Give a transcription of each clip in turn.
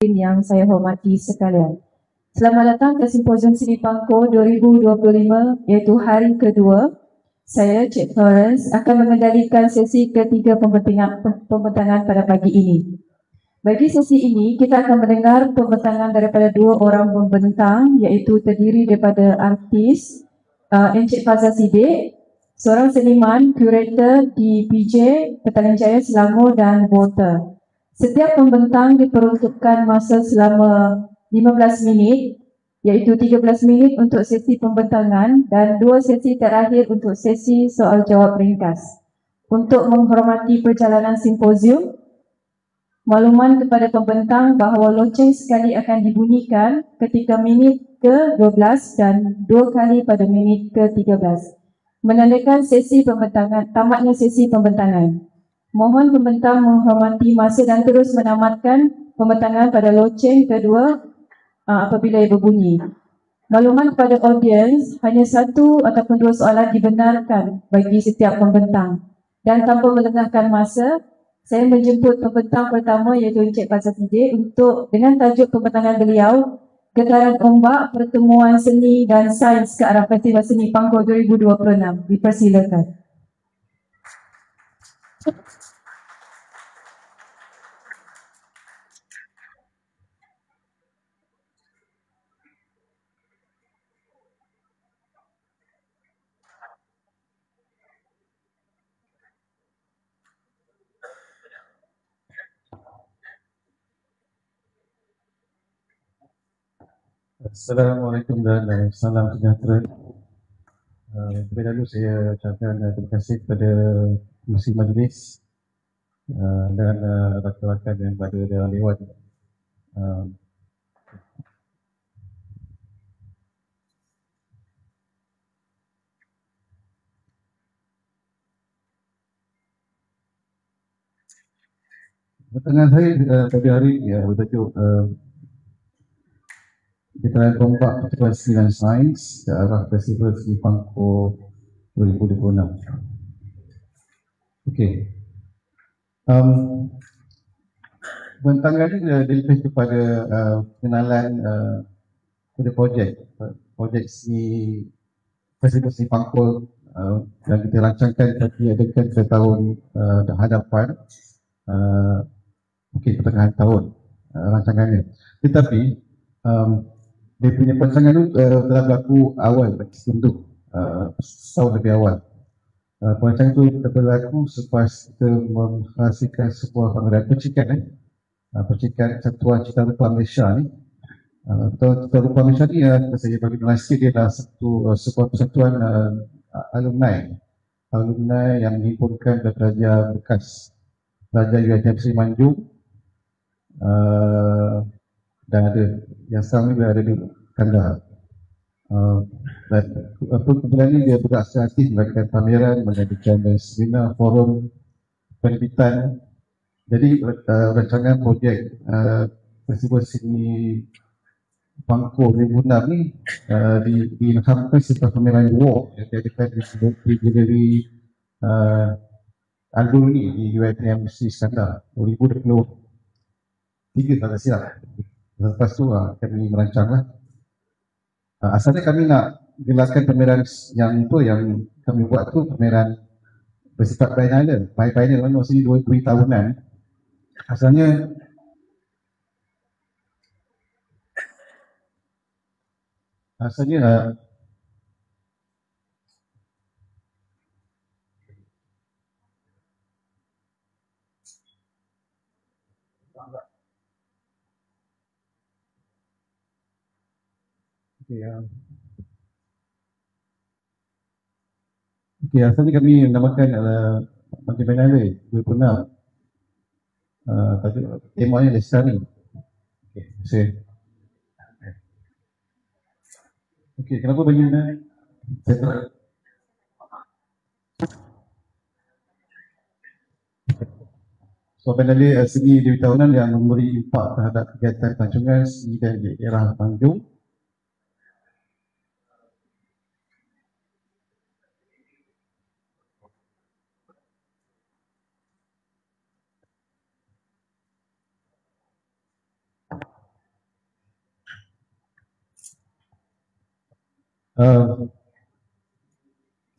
yang saya hormati sekalian. Selamat datang ke Simposium Seni Pangko 2025 iaitu hari kedua. Saya, Cik Florence, akan mengendalikan sesi ketiga pembentangan pada pagi ini. Bagi sesi ini, kita akan mendengar pembentangan daripada dua orang pembentang iaitu terdiri daripada artis Encik Fazal Siddiq, seorang seniman, kurator di PJ, Petaling Jaya, Selangor dan Volta. Setiap pembentang diperuntukkan masa selama 15 minit iaitu 13 minit untuk sesi pembentangan dan 2 sesi terakhir untuk sesi soal jawab ringkas. Untuk menghormati perjalanan simposium, makluman kepada pembentang bahawa loceng sekali akan dibunyikan ketika minit ke-12 dan 2 kali pada minit ke-13. Menandakan sesi pembentangan, tamatnya sesi pembentangan. Mohon pembentang menghormati masa dan terus menamatkan pembentangan pada loceng kedua apabila ia berbunyi. Makluman kepada audiens, hanya satu ataupun dua soalan dibenarkan bagi setiap pembentang. Dan tanpa melengahkan masa, saya menjemput pembentang pertama iaitu Encik Fazal Siddiq untuk dengan tajuk pembentangan beliau, Getaran Ombak Pertemuan Seni dan Sains ke arah Festival Seni Pangko 2026. Dipersilakan. Assalamualaikum dan salam sejahtera. Terlebih dahulu saya ucapkan terima kasih kepada Komisi Majlis dan rakan-rakan yang berada dalam Dewan. Pertengahan saya pada hari bertajuk Getaran Ombak Pertemuan Seni dan Sains ke arah Festival Seni Pangko 2026. Okey. Bentangan ini lebih kepada pengenalan pada projek seni Festival Seni Pangko yang kita rancangkan dan diadakan ke tahun hadapan, mungkin pertengahan tahun rancangannya. Tetapi dia punya perancangan itu telah berlaku awal bagi sebelum setahun lebih awal. Perancangan itu berlaku selepas kita menghasilkan sebuah pengadilan percikan Satuan Cita Rupa Malaysia ni. Cita Rupa Malaysia ni saya bagi dinasti dia adalah sebuah persatuan alumni yang menghimpunkan pelajar bekas pelajar UiTM Seri Manjung dan ada yang sekarang ni ada di Kandahar. Dan kumpulan ini dia beraksi aktif mengadakan pameran, mengadakan seminar, forum, penerbitan. Jadi rancangan projek Festival Seni Pangko 2006 ni dilaksanakan setelah pameran War yang diadakan di Galeri Aldul ni di UiTM Mesti Iskandar 2023 tak silap. Lepas tu kami merancanglah. Asalnya kami nak gelarkan pameran yang kami buat tu pameran bersifat biennial. Biennial mana maksudnya 2 tahunan. Asalnya asalnya kami namakan macam biennial 26. Tapi temanya Lestari. Okey, kenapa bagi so biennial seni di tahunan yang memberi impak terhadap kegiatan pelancongan seni dan daerah Tanjung.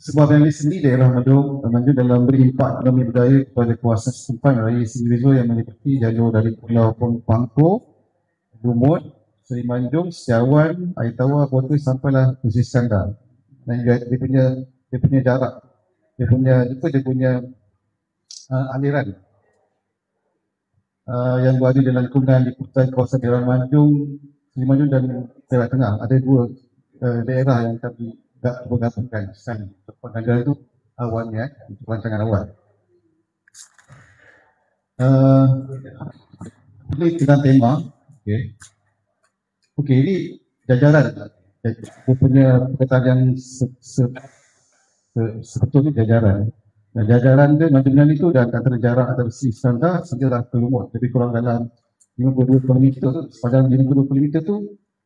Sebab yang sendiri daerah Manjung dalam berimpak ekonomi budaya kepada kawasan setempat raya individual yang meliputi jalur dari Pulau Pangkor, Lumut, Seri Manjung, Setiawan, Air Tawar, Botol sampailah ke Iskandar. Dan dia punya jarak, dia punya aliran yang berada dalam lingkungan liputan kawasan daerah Manjung, Seri Manjung dan Perak Tengah. Ada dua daerah yang kami bergabungkan sekarang. Pengajaran itu awalnya untuk rancangan awal. Pilih tentang tema. Okey, ini jajaran. Dia punya perkataan yang sebetulnya jajaran. Dan jajaran dia macam itu dan antara jarak antara si Iskandar sehingga ke Lumut. Lebih kurang dalam 52 km tu, sepanjang 52 km tu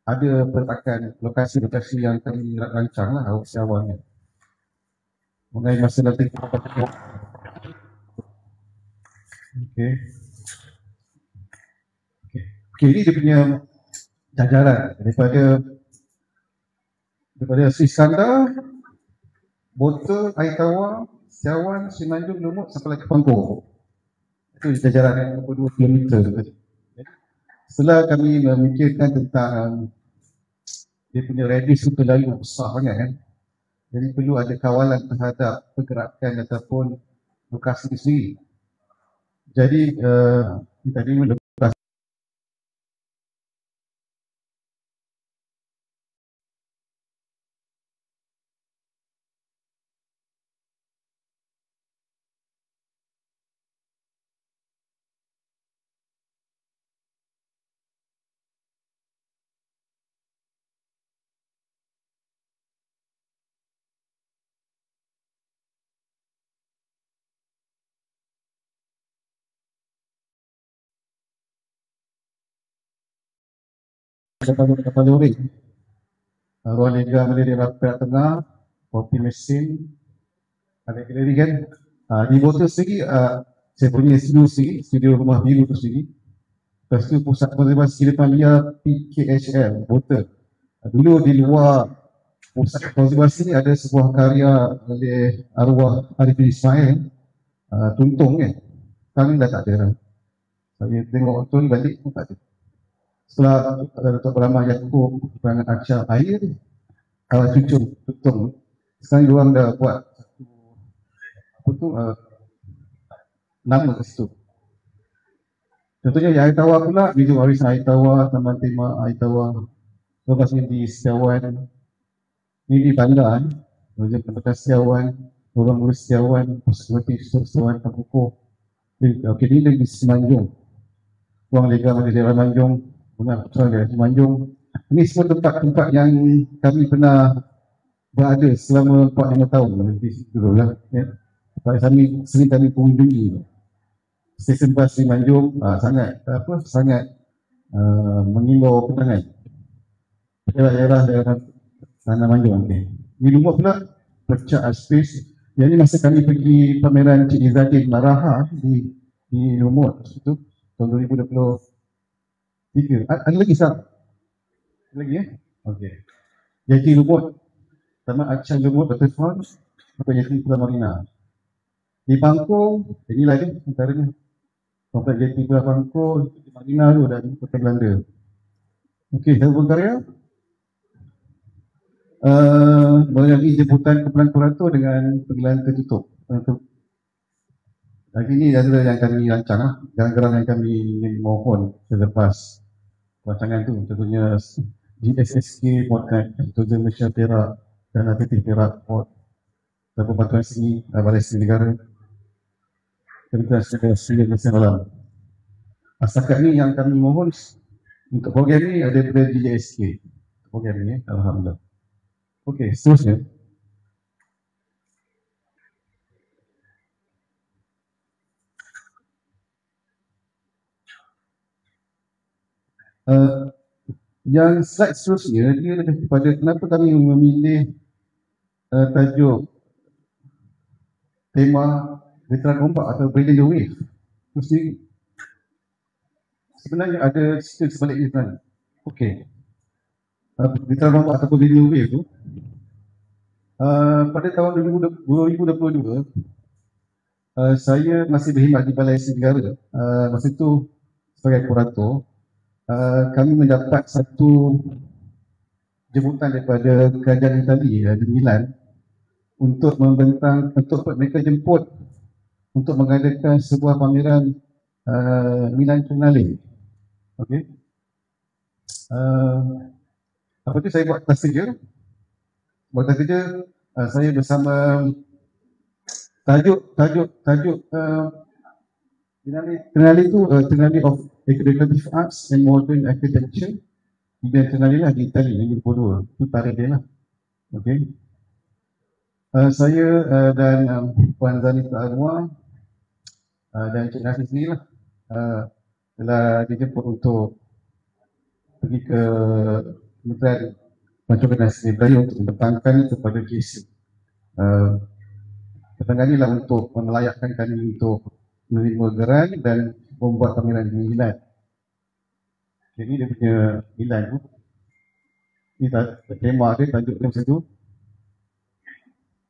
ada peletakan lokasi-lokasi yang kami rancang lah awalnya. Mengenai masa nanti Okey, ini dia punya jajaran daripada Iskandar, Botol, Air Tawar, Setiawan, Seri Manjung, Lumut sampai ke Pangkor. Itu jajaran 22 km. Setelah kami memikirkan tentang dia punya radius itu terlalu besar sangat kan. Jadi perlu ada kawalan terhadap pergerakan ataupun lokasi itu sendiri. Jadi tadi lokasi kapal lori. Ruang lega berdiri Perak Tengah, kopi mesin, ada galeri kan. Di Botol sendiri, saya punya studio rumah biru tu sendiri. Lepas tu pusat konservasi kehidupan liar PKHL, Botol. Dulu di luar pusat konservasi ni ada sebuah karya oleh arwah Arifin Ismail, Tuntung kan. Sekarang dah tak ada. Saya tengok betul balik pun tak ada. Setelah Datuk Brahma Yaakob perangan Arsyah Air, cucu Tuntung. Sekarang diorang dah buat nama ke situ. Contohnya Air Tawar pula, Museum Warisan Air Tawar, Taman Tema Air Tawar. Lepas ni di Setiawan, ni di Bandar, Museum Tempatan Setiawan, Ruang Guru Setiawan, Pusat Setiawan, Pangkor. Okey, ni lagi di Semanjung. Ruang lega di daerah Manjung, Bunga Putra daerah Semanjung. Ini semua tempat-tempat yang kami pernah berada selama 4-5 tahun di situ dulu lah. Kami sering kami mengunjungi stesen bas di Manjung, sangat mengimbau kenangan daerah tanah Manjung. Di Lumut pula Percak Space. Yang ini masa kami pergi pameran Cik Izzadin Maraha di Lumut itu tahun 2023. Ada lagi sah? Ada lagi Okey. Jadi Lumut, Taman Action Lumut Waterfront, atau Jati Pulau Marina. Di Pangkor, inilah dia antaranya. Komplek Jati Pulau Pangkor, di Marina tu dan Kota Belanda. Okey, saya berkarya melalui jemputan Kepulauan Kurator dengan penggelan tertutup. Lagi ini adalah yang kami rancang, geran-geran yang kami ingin mohon selepas rancangan tu. Contohnya GSSK Podcast, Tourism Malaysia Perak dan Aktif Perak Port, dan Pembantuan Seni Balai Seni Negara, Kementerian Seni Malaysia Malam. Setakat ni yang kami mohon untuk program ni ada daripada GSK. Program ni, alhamdulillah. Okey, seterusnya. Yang slide seterusnya, dia lebih kepada kenapa kami memilih tajuk tema Veteran Ombak atau Bridging the Wave. Mesti sebenarnya ada cerita sebalik ini sebenarnya. Okey. Veteran Ombak atau Bridging the Wave tu Pada tahun 2022, saya masih berkhidmat di Balai Hasil Negara. Masa itu sebagai kurator, kami mendapat satu jemputan daripada kerajaan Itali di Milan untuk mereka jemput untuk mengadakan sebuah pameran Milan Triennale. Okey. Apa tu saya buat kelas kerja. Saya bersama tajuk Triennale itu Triennale of Decorative Arts and Modern Architecture. Dia Triennale lah di Itali 2022. Itu tarikh dia lah. Okey. Saya dan Puan Zanita Anwar dan Cik Nasir sendiri lah telah dijemput untuk pergi ke Kementerian Pelancongan dan Seni Budaya untuk membentangkan kepada GC. Pertandingan inilah untuk melayakkan kami untuk menerima geran dan membuat pameran di Milan. Jadi dia punya Milan tu, ini tema dia, tajuk dia macam tu.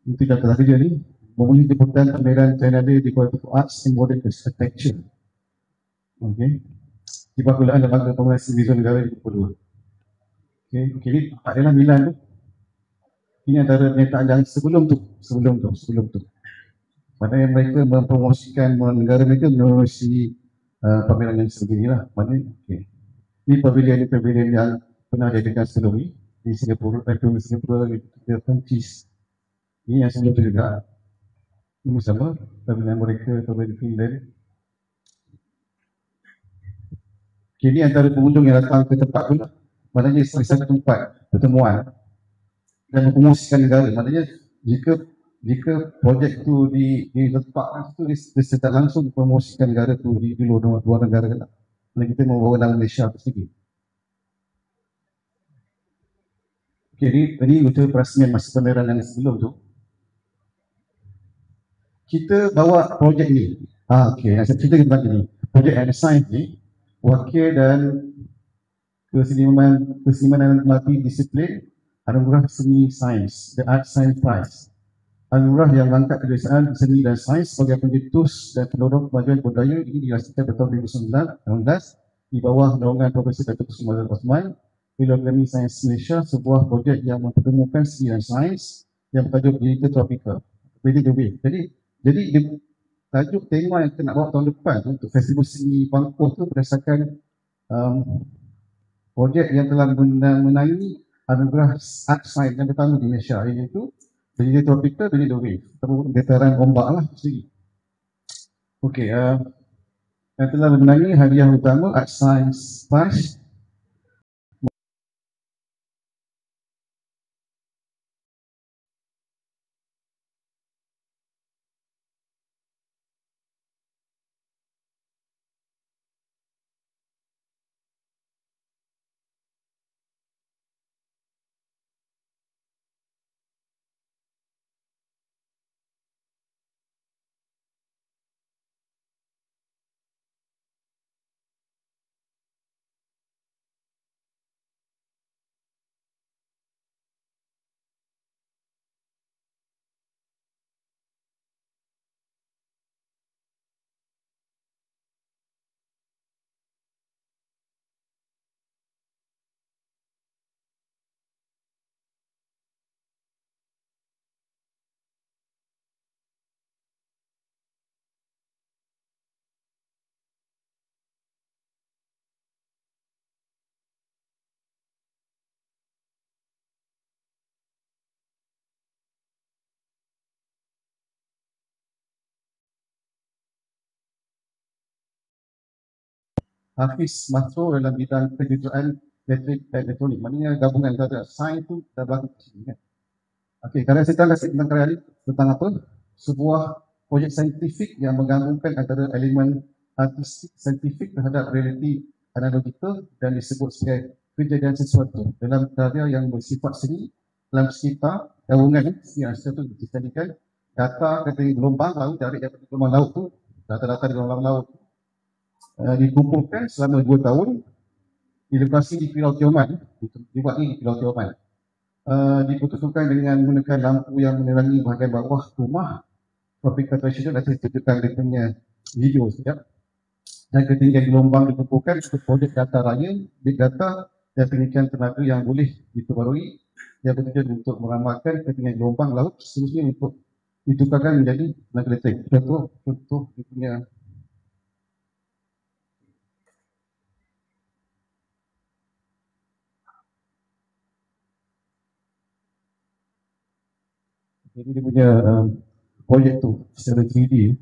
Itu kata kerja ni, memenuhi jemputan pameran Triennale Decorative Arts and Modern Architecture. Okey. Di Perkulaan Lembaga Pengurusan Visual Negara 2022. Okey, ini adalah Milan tu. Ini antara pernyataan yang sebelum tu. Maknanya mereka mempromosikan negara mereka melalui pameran yang sebeginilah. Maknanya, okey. Ini pavilion yang pernah diadakan sebelum ni di Singapura, di Perancis. Ini yang sebelum tu juga. Ini sama, pavilion mereka, pavilion Finland. Ini antara pengunjung yang datang ke tempat tu lah. Maknanya satu tempat pertemuan dan mempromosikan negara. Maknanya jika projek tu diletakkan tu, dia secara langsung mempromosikan negara tu di luar negara lah. Dan kita membawa nama Malaysia tu sendiri. Okay, ini untuk perasmian masa pameran yang sebelum tu. Kita bawa projek ni. Okey, saya cerita tentang ini. Projek Sains ni, wakil dan kesenian multidisiplin Anugerah Seni Sains, The Art Science Prize. Anugerah yang mengangkat kebiasaan seni dan sains sebagai pencetus dan pendorong kemajuan budaya ini dirasmikan pada tahun 2019 di bawah naungan Profesor Datuk Sri Osman, Akademi Sains Malaysia, sebuah projek yang mempertemukan seni dan sains yang bertajuk Digital Tropical. Jadi tajuk tema yang kita nak bawa tahun depan untuk Festival Seni Pangkor tu berdasarkan projek yang telah menangi anugerah art science yang pertama di Malaysia, iaitu Digital Tropical, Digital Wave, atau getaran ombak lah sendiri. Okey, yang telah menangi hadiah utama Art Science Prize. Hafiz masuk dalam bidang kejuruteraan elektrik dan elektronik. Maknanya gabungan antara sains tu dah berlaku sini kan. Okey, karya saya kasih tentang karya ni tentang apa? Sebuah projek saintifik yang menggabungkan antara elemen artistik saintifik terhadap realiti analogikal dan disebut sebagai kejadian sesuatu dalam karya yang bersifat seni dalam sekitar gabungan yang sesuatu dijadikan data dari gelombang laut, dari gelombang laut tu, data-data di gelombang laut dikumpulkan selama 2 tahun di lokasi di Pulau Tioman, dibuat ni di Pulau Tioman. diperuntukkan dengan menggunakan lampu yang menerangi bahagian bawah rumah. Tropical traditional nanti tunjukkan dia punya video sekejap. Dan ketinggian gelombang dikumpulkan untuk projek data raya, big data dan penelitian tenaga yang boleh diperbarui yang bertujuan untuk meramalkan ketinggian gelombang laut seterusnya untuk ditukarkan menjadi tenaga listrik. Contoh dia punya jadi dia punya projek tu secara 3D.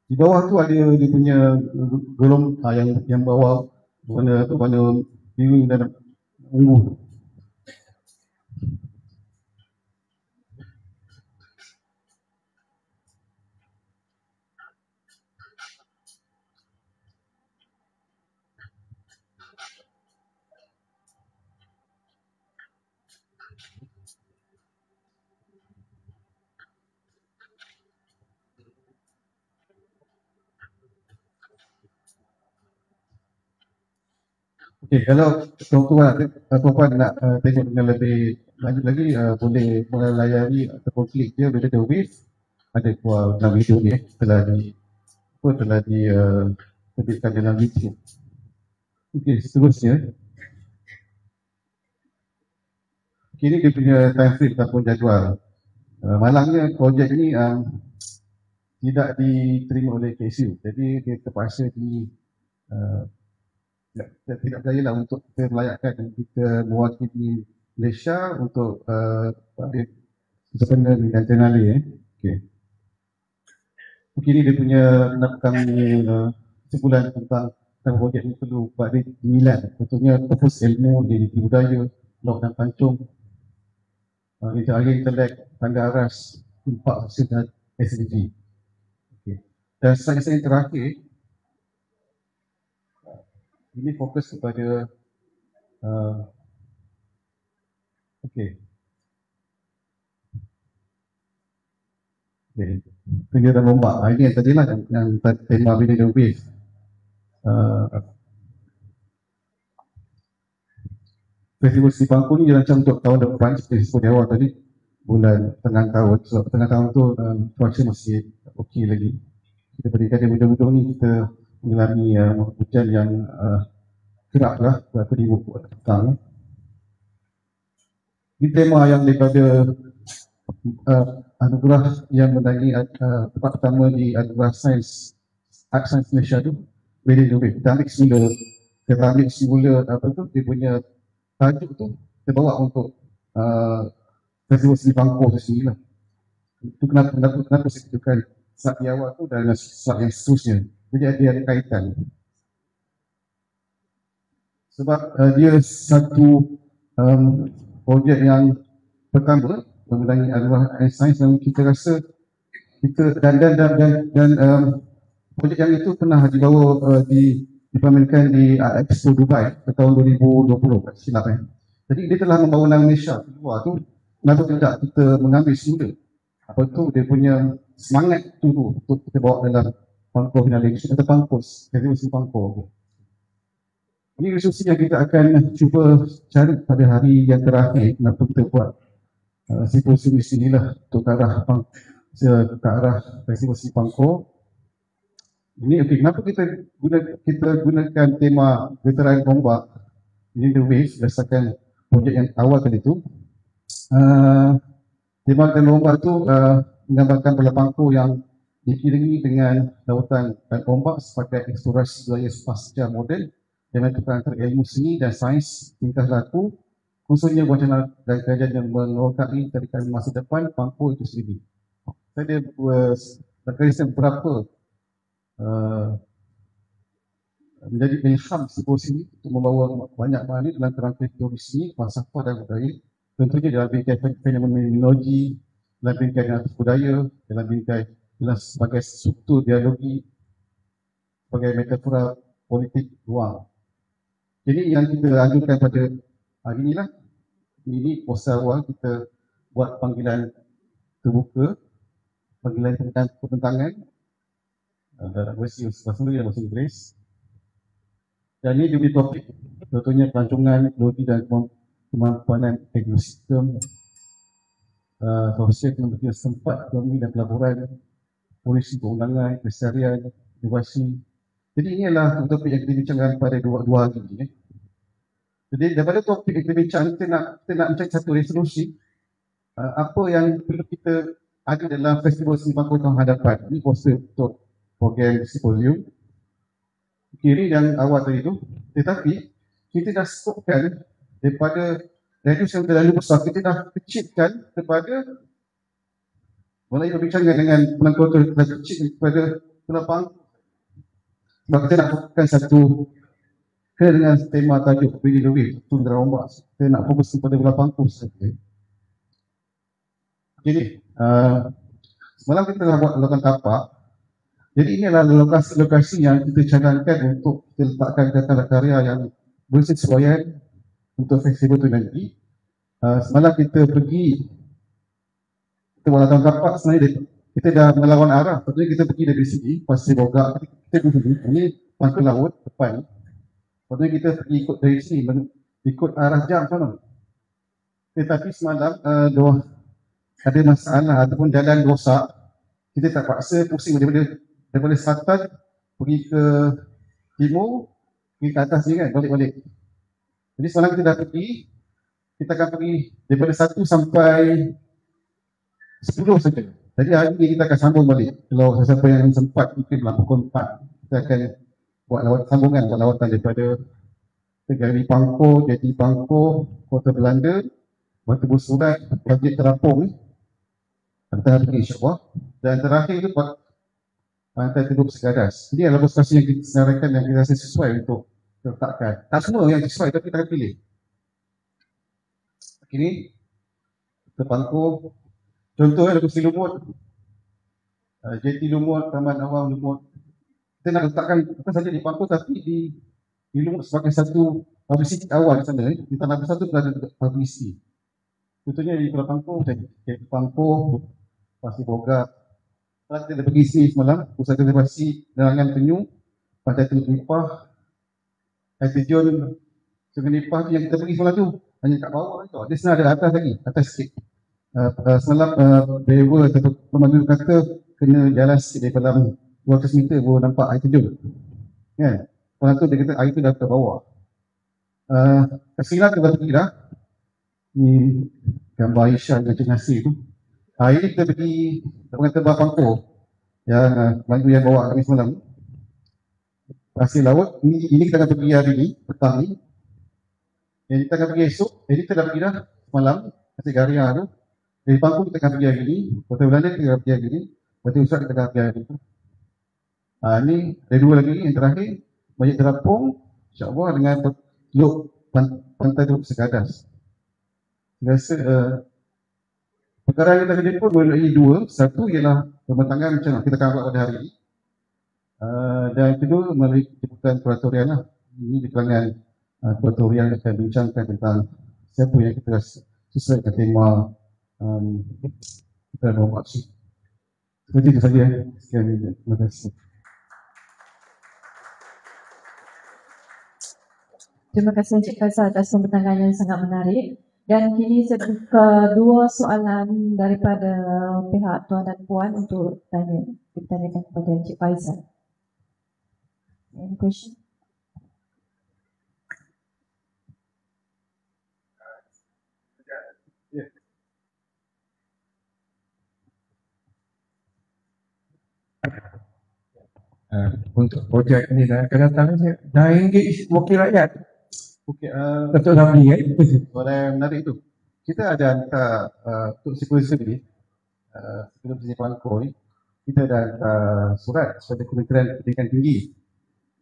Di bawah tu ada dia punya yang bawah warna biru dan ungu. Okey, kalau tuan-tuan nak tengok dengan lebih lanjut lagi, boleh melayari ataupun klik dia bila ada wave, ada dalam video ni telah diterbitkan dalam YouTube. Okey, seterusnya. Okey, ni dia punya time frame ataupun jadual. Malangnya projek ni tidak diterima oleh KSU, jadi dia terpaksa tidak berjaya lah untuk kita melayakkan dan kita mewakili Malaysia untuk sebenarnya dengan Ternali. Okey, ni dia punya sebulan tentang projek ni perlu buat dinilai. Contohnya fokus ilmu, identiti budaya, laut dan pancung, intelek, tanda aras, impak sosial dan SDG. Okay. Dan slide yang terakhir, ini fokus kepada kegiatan lomba. Ini yang tadilah yang tema Bina the Wave. Festival Seni Bangku ni dirancang untuk tahun depan seperti sebut di awal tadi, bulan tengah tahun. So, tengah tahun tu cuaca masih okey lagi. Kita berikan dia hujung-hujung ni kita mengalami hujan yang kerap lah berapa ribu petang. Ini tema yang daripada anugerah yang menangi tempat pertama di anugerah sains Art Science Malaysia tu, Bina the Wave. Kita ambil semula dia punya tajuk tu kita bawa untuk Festival Seni Bangkok tu sendiri lah. Itu kenapa saya tunjukkan slide di awal tu dan slide yang seterusnya. Jadi ada kaitan. Sebab dia satu projek yang pertama mengenai anugerah sains yang kita rasa dan projek yang itu pernah dibawa dipamerkan di Expo Dubai pada tahun 2020 silap Jadi dia telah membawa nama Malaysia keluar tu, kenapa tidak kita mengambil semula apa tu dia punya semangat tu untuk kita bawa dalam Pangkor Finalis atau Pangkos, Festival Pangkor. Ini resolusi yang kita akan cuba cari pada hari yang terakhir kenapa kita buat simposium di sinilah untuk ke arah Festival Pangkor. Ini okey, kenapa kita gunakan tema veteran ombak ini the wave berdasarkan projek yang awal tadi tu. Tema veteran ombak tu menggambarkan bola pangkor yang dikelilingi dengan lautan dan ombak sebagai eksplorasi budaya pasca moden yang menentukan antara ilmu seni dan sains tingkah laku khususnya wacana dan kajian yang melokai tarikan masa depan pangkor itu sendiri. Saya ada berapa menjadi ilham simposium ini untuk membawa banyak makna dalam kerangka teori seni, falsafah dan budaya. Tentunya dalam bingkai fenomenologi, dalam bingkai dinamika budaya, dalam bingkai sebagai struktur dialogi, sebagai metafora politik ruang. Jadi yang kita anjurkan pada hari inilah, ini poster awal kita buat panggilan terbuka, panggilan tentang pertentangan dalam versi bahasa Melayu dan bahasa Inggeris. Dan ini dia punya topik, contohnya pelancongan, teknologi dan kemampuan ekosistem sosial yang sempat ekonomi dan pelaburan, polisi perundangan, kelestarian, inovasi. Jadi ini adalah topik yang kita bincangkan pada dua hari ini. Jadi daripada topik yang kita bincang, kita nak mencari satu resolusi apa yang perlu kita ada dalam festival seni panggung tahun hadapan. Ini poster untuk program simposium. Kiri yang awal tadi itu, tetapi kita dah skopkan daripada radius yang terlalu besar, kita dah kecilkan kepada mulai berbincang dengan penanggung kita kecil kepada penapang. Sebab kita nak fokuskan satu dengan tema tajuk Willy Louis, Tundra Ombak. Kita nak fokus kepada penapang saja. Jadi, semalam kita telah buat lakukan tapak. Jadi ini adalah lokasi-lokasi yang kita cadangkan untuk kita letakkan karya-karya yang bersesuaian untuk festival itu nanti. Semalam kita pergi, kita buat lakukan tapak, sebenarnya kita dah melawan arah. Lepas kita pergi dari sini, Pasir Bogak, kita pergi, ini pangkal laut depan. Lepas kita pergi ikut dari sini, ikut arah jam sana. Tetapi semalam ada masalah ataupun jalan rosak, kita terpaksa pusing daripada selatan pergi ke timur, pergi ke atas ni kan, balik-balik. Jadi semalam kita dah pergi, kita akan pergi daripada 1 sampai 10 saja. Jadi hari ini kita akan sambung balik. Kalau sesiapa yang sempat mungkin pukul 4, kita akan buat sambungan, buat lawatan daripada Negeri Pangkor, Jati Pangkor, Kota Belanda, Batu Bersurat, Bukit Terapung, antara pergi insyaAllah. Dan terakhir itu buat Pantai Teluk Segadas. Ini adalah lokasi yang kita senaraikan yang kita rasa sesuai untuk letakkan. Tak semua yang sesuai, tapi kita akan pilih. Ini Kota Pangkor, contohnya Lokasi Lumut, Jeti Lumut, Taman Awang Lumut. Kita nak letakkan bukan saja di Pangkor, tapi di Lumut sebagai satu publicity awal di sana. Di Tanah Besar itu berada publicity. Contohnya di Kota Pangkor, Jeti Pangkor, Pasir Bogak. Kalau kita pergi sini semalam, Pusat Konservasi Nerangan Penyu, Pantai Teluk Nipah, Air Terjun Sungai Nipah yang kita pergi semalam tu, hanya kat bawah tu. Dia sebenarnya ada atas lagi, atas sikit. Semalam driver atau pemandu kata kena jalan sikit dari dalam 200 meter baru nampak air terjun. Kan? Semalam tu dia kata air tu dah ke bawah. Kat Sri kita dah pergi dah. Ni gambar Aisyah dengan Cik Nasir tu. Hari ni kita pergi pengantar Pangkor yang bantu yang bawa kami semalam. Pasir laut, ini kita akan pergi hari ni, petang ni. Yang kita akan pergi esok, jadi kita dah pergi dah semalam, Pasir Garia tu. Dari Pangkor kita akan pergi hari ni, Kota Belanda kita akan pergi hari ni, Batu Usat kita akan pergi hari ni. Ni ada 2 lagi, yang terakhir, Bukit Terapung, insyaAllah dengan Pantai Teluk Segadas. Saya rasa perkara yang kita kerja pun melalui 2. Satu ialah pembentangan macam kita akan buat pada hari ini. Dan kedua melalui jemputan kuratorial lah. Ini di kalangan kuratorial yang akan bincangkan tentang siapa yang kita sesuai dengan tema kita nak buat aksi. Seperti itu saja. Sekian, terima kasih. Terima kasih Encik Faisal atas pembentangan yang sangat menarik. Dan kini saya buka 2 soalan daripada pihak tuan dan puan untuk ditanyakan kepada Encik Faisal. Any question? Untuk projek ni dah akan datang dah engage wakil rakyat. Okey, Datuk Ramli kan? soalan yang menarik tu. Kita ada hantar untuk simposium ni, sebelum sini Pangkor ni, kita ada hantar surat kepada Kementerian Pendidikan Tinggi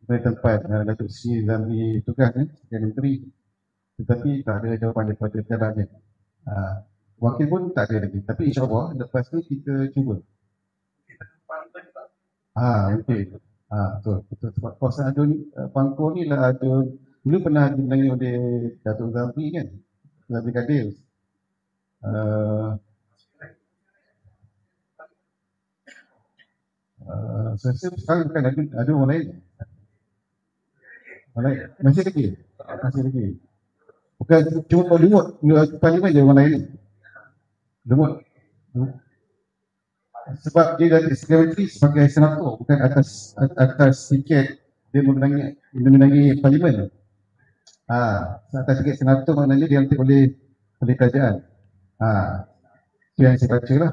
dari tempat Datuk Sri Ramli tugas sebagai menteri. Tetapi tak ada jawapan daripada pejabatnya. Wakil pun tak ada lagi. Tapi insyaAllah lepas tu kita cuba. Okey. Betul. Sebab kawasan adun Pangkor ni lah adun. Dulu pernah dimenangi oleh Datuk Zamri kan, Zamri Kadir. Saya rasa sekarang bukan ada orang lain. Alright, masih lagi. Masih lagi. Bukan cuma lumut, parlimen je orang lain ni. Lumut. Sebab dia dari secretary sebagai senator, bukan atas tiket dia memenangi parlimen. Atas tiket senator maknanya dia nanti oleh kerajaan. Itu yang saya baca lah.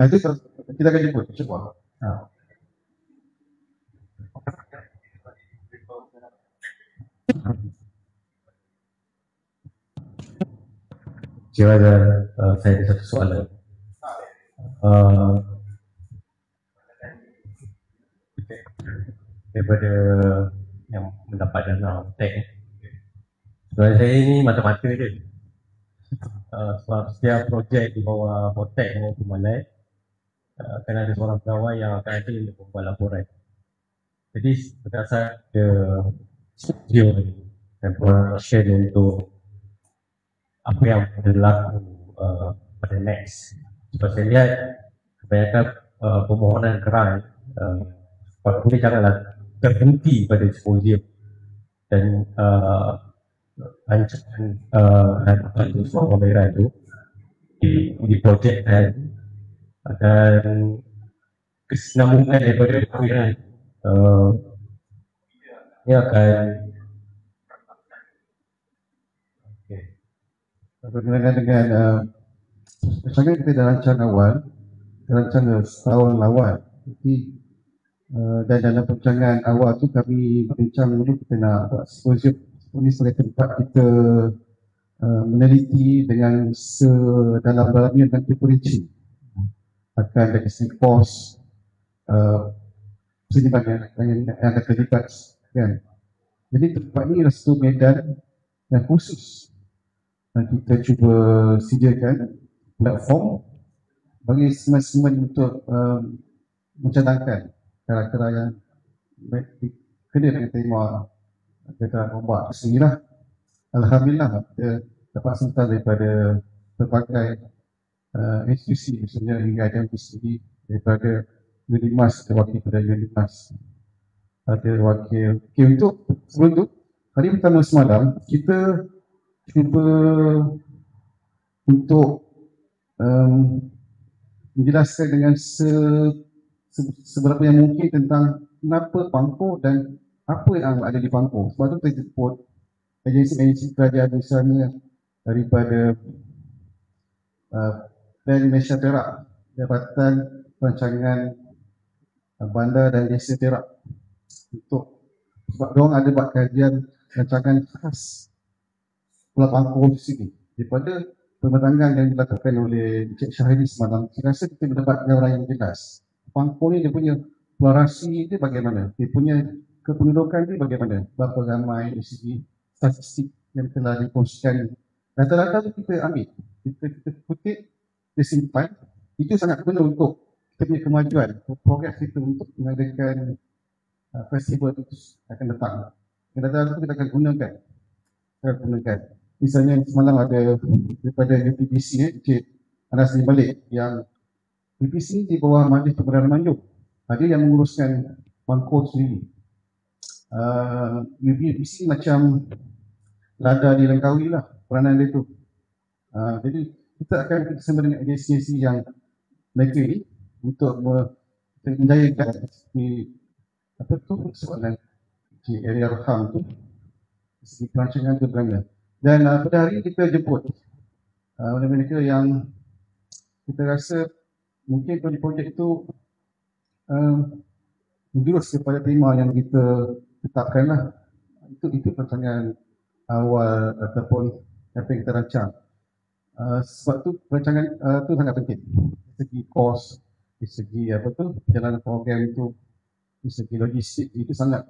Itu kita akan jemput, insyaAllah. Saya ada satu soalan. Daripada yang mendapat dana TEC, sebenarnya saya ini mata-mata je. Sebab setiap projek di bawah Hotek maupun Malai akan ada seorang pegawai yang akan ada untuk membuat laporan. Jadi berdasar studio dan production untuk apa yang berlaku pada next. Sebab saya lihat kebanyakan permohonan grant boleh janganlah terhenti pada simposium dan rancangan hadapan semua pameran itu diprojekkan dan kesinambungan daripada pameran ini akan berkenaan dengan misalnya kita dah rancang setahun awal. Jadi dan dalam perancangan awal tu kami bincang dulu kita nak buat simposium ini sebagai tempat kita meneliti dengan sedalam-dalamnya dan terperinci akan dari segi kos seniman yang akan terlibat kan. Jadi tempat ini adalah satu medan yang khusus dan kita cuba sediakan platform bagi seniman-seniman untuk mencadangkan cara-cara yang kena dengan tema kita buat sendirilah. Alhamdulillah kita dapat serta daripada berbagai institusi, misalnya hingga ada sendiri daripada Unimas, ada wakil pada Unimas, ada wakil. Untuk sebelum tu, hari pertama semalam kita cuba untuk menjelaskan dengan seberapa yang mungkin tentang kenapa Pangkor dan apa yang ada di Pangkor. Sebab tu kita jemput agensi-agensi kerajaan misalnya daripada Dan Malaysia Perak, Jabatan Perancangan Bandar dan Desa Perak, untuk sebab diorang ada buat kajian rancangan khas Pulau Pangkor di sini daripada pembentangan yang dilakukan oleh Encik Syahrini semalam. Saya rasa kita mendapat gambaran yang jelas. Pangkor ni dia punya eksplorasi dia bagaimana, dia punya kependudukan dia bagaimana, berapa ramai dari segi statistik yang telah dikongsikan. Rata-rata tu kita ambil, kita kutip, kita simpan. Itu sangat guna untuk kita punya kemajuan, progres kita untuk mengadakan festival itu akan datang. Rata-rata kita akan gunakan. Misalnya semalam ada daripada UPBC Encik Anas Balik yang UPBC di bawah Majlis Pemberantasan Manjung. Ada yang menguruskan Pangkor sendiri. UPBC macam lada di Langkawi lah peranan dia tu. Jadi kita akan bersama dengan agensi yang mereka ni untuk menjayakan di apa tu soalan di area Roham tu segi perancangan tu beranda. Dan pada hari kita jemput mereka yang kita rasa mungkin projek itu menjurus kepada tema yang kita tetapkan lah. Itu perancangan awal ataupun apa yang kita rancang. Sebab tu perancangan tu sangat penting. Dari segi kos, dari segi apa tu perjalanan program itu, dari segi logistik itu sangat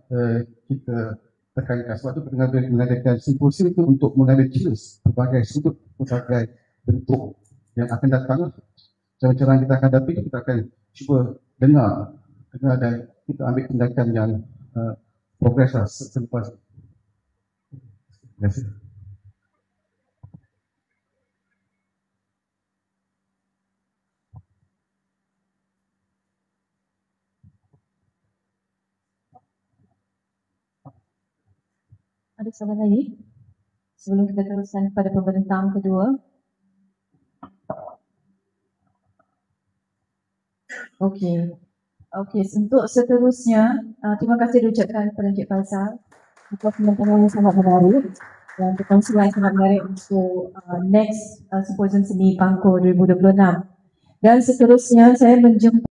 kita tekankan. Sebab tu kita mengadakan simposium itu untuk mengambil jelas berbagai sudut, berbagai bentuk yang akan datang. Cara-cara kita akan hadapi, kita akan cuba dengar dan kita ambil tindakan yang progres lah selepas. Terima kasih. Ada soalan lagi? Sebelum kita teruskan pada pembentang kedua. Okey. Okey, untuk seterusnya, terima kasih diucapkan kepada Encik Faisal atas pembincangan yang sangat menarik dan perkongsian yang sangat menarik untuk next Simposium Seni Pangko 2026. Dan seterusnya saya menjemput